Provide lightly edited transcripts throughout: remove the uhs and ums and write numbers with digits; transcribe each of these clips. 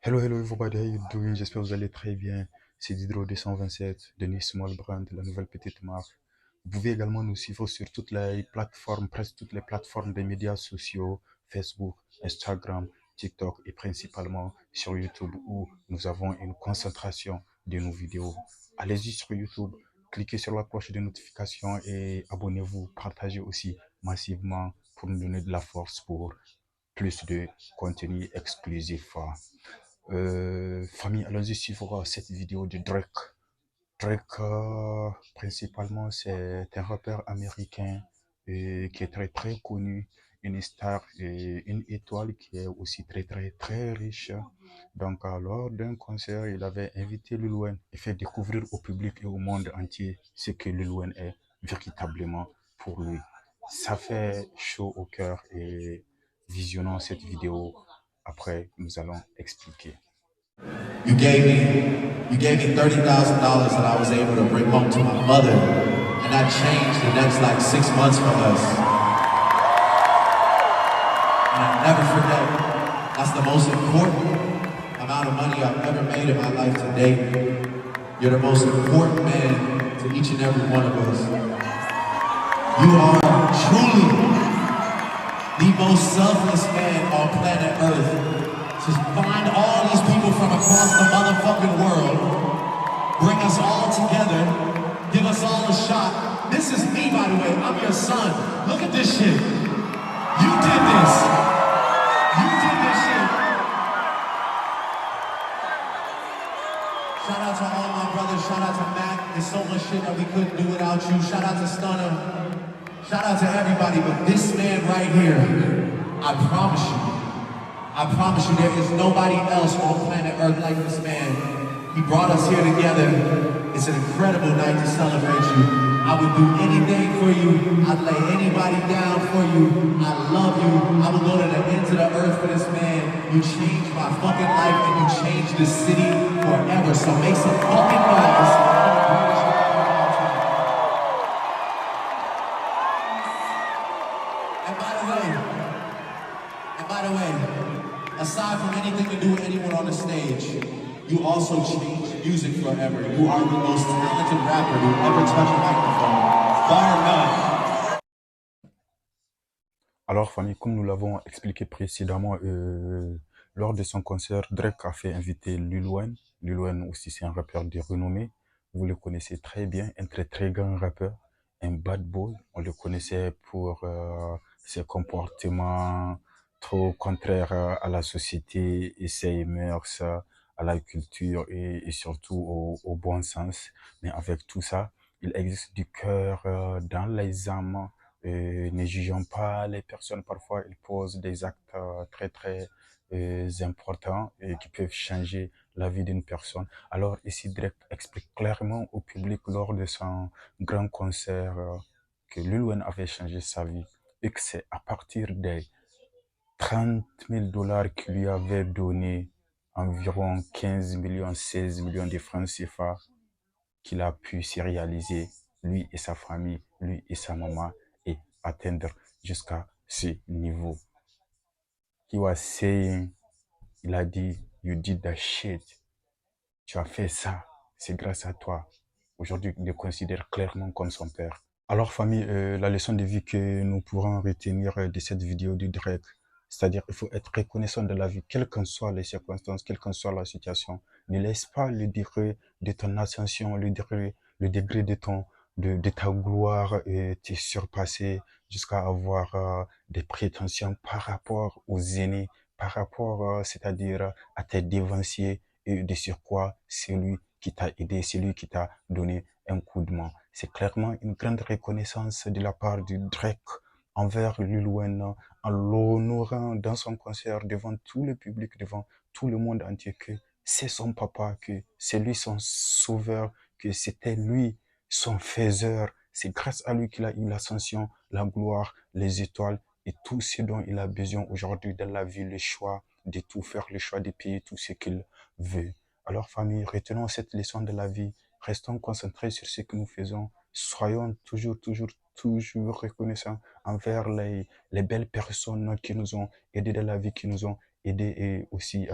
Hello everybody, how you doing? J'espère que vous allez très bien. C'est Diderot 227 de Nice Small Brand, la nouvelle petite marque. Vous pouvez également nous suivre sur toutes les plateformes, presque toutes les plateformes des médias sociaux, Facebook, Instagram, TikTok et principalement sur YouTube où nous avons une concentration de nos vidéos. Allez-y sur YouTube, cliquez sur la cloche de notification et abonnez-vous. Partagez aussi massivement pour nous donner de la force pour plus de contenu exclusif. Famille, allons-y suivre cette vidéo de Drake. Drake, principalement, c'est un rappeur américain qui est très très connu, une star et une étoile qui est aussi très très très riche. Donc, lors d'un concert, il avait invité Lil Wayne et fait découvrir au public et au monde entier ce que Lil Wayne est véritablement pour lui. Ça fait chaud au cœur et visionnons cette vidéo. Après, nous allons expliquer. You gave me $30,000 that I was able to bring home to my mother, and that changed the next like 6 months from us. And I'll never forget. That's the most important amount of money I've ever made in my life to date. You're the most important man to each and every one of us. You are truly the most selfless man on planet Earth. To find all these people from across the motherfucking world, bring us all together, give us all a shot. This is me, by the way. I'm your son. Look at this shit. You did this. You did this shit. Shout out to all my brothers. Shout out to Mac. There's so much shit that we couldn't do without you. Shout out to Stunner. Shout out to everybody. But this man right here, I promise you there is nobody else on planet Earth like this man. He brought us here together. It's an incredible night to celebrate you. I would do anything for you. I'd lay anybody down for you. I love you. I would go to the ends of the earth for this man. You changed my fucking life and you changed this city forever. So make some fucking noise. And by the way, aside from anything to do with anyone on the stage, you also changed music forever. You are the most talented rapper to ever touch a microphone. Bar none. Alors, famille, comme nous l'avons expliqué précédemment, lors de son concert, Drake a fait inviter Lil Wayne. Lil Wayne aussi, c'est un rappeur de renommée. Vous le connaissez très bien, un très très grand rappeur, un bad boy. On le connaissait pour ses comportements trop contraires à la société et ses mœurs, à la culture et surtout au bon sens. Mais avec tout ça, il existe du cœur dans les âmes. Ne jugeons pas les personnes. Parfois, ils posent des actes très, très importants et qui peuvent changer la vie d'une personne. Alors, ici, Drake explique clairement au public lors de son grand concert que Lil Wayne avait changé sa vie et que c'est à partir des 30 000 dollars qu'il lui avait donné, environ 15 millions, 16 millions de francs CFA, qu'il a pu se réaliser, lui et sa famille, lui et sa maman, et atteindre jusqu'à ce niveau. He was saying, il a dit, you did that shit. Tu as fait ça. C'est grâce à toi. Aujourd'hui, il le considère clairement comme son père. Alors, famille, la leçon de vie que nous pourrons retenir de cette vidéo de Drake, c'est-à-dire il faut être reconnaissant de la vie, quelles qu'en soient les circonstances, quelle qu'en soit la situation. Ne laisse pas le degré de ton ascension, le degré de ta gloire te surpasser jusqu'à avoir des prétentions par rapport aux aînés, par rapport, c'est-à-dire à tes dévanciers, et de surcroît, c'est lui qui t'a aidé, c'est lui qui t'a donné un coup de main. C'est clairement une grande reconnaissance de la part du Drake envers Lil Wayne en l'honorant dans son concert devant tout le public, devant tout le monde entier, que c'est son papa, que c'est lui son sauveur, que c'était lui son faiseur. C'est grâce à lui qu'il a eu l'ascension, la gloire, les étoiles et tout ce dont il a besoin aujourd'hui dans la vie, le choix de tout faire, le choix de payer tout ce qu'il veut. Alors famille, retenons cette leçon de la vie. Restons concentrés sur ce que nous faisons. Soyons toujours reconnaissants envers les belles personnes qui nous ont aidés dans la vie, qui nous ont aidés et aussi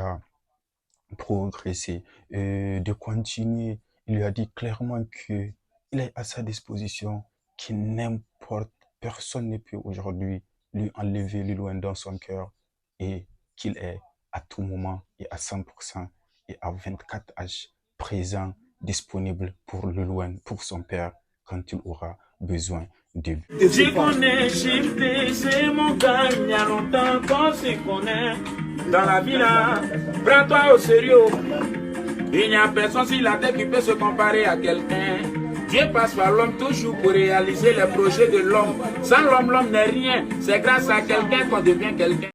progresser, de continuer. Il lui a dit clairement que il est à sa disposition, que n'importe personne ne peut aujourd'hui lui enlever Lil Wayne dans son cœur et qu'il est à tout moment et à 100% et à 24H présent, disponible pour Lil Wayne, pour son père, quand il aura besoin de lui. J'y connais, shifté, c'est mon gars, il y a longtemps qu'on s'y connaît. Dans la vie là, prends-toi au sérieux. Il n'y a personne sur la terre qui peut se comparer à quelqu'un. Dieu passe par l'homme toujours pour réaliser les projets de l'homme. Sans l'homme, l'homme n'est rien. C'est grâce à quelqu'un qu'on devient quelqu'un.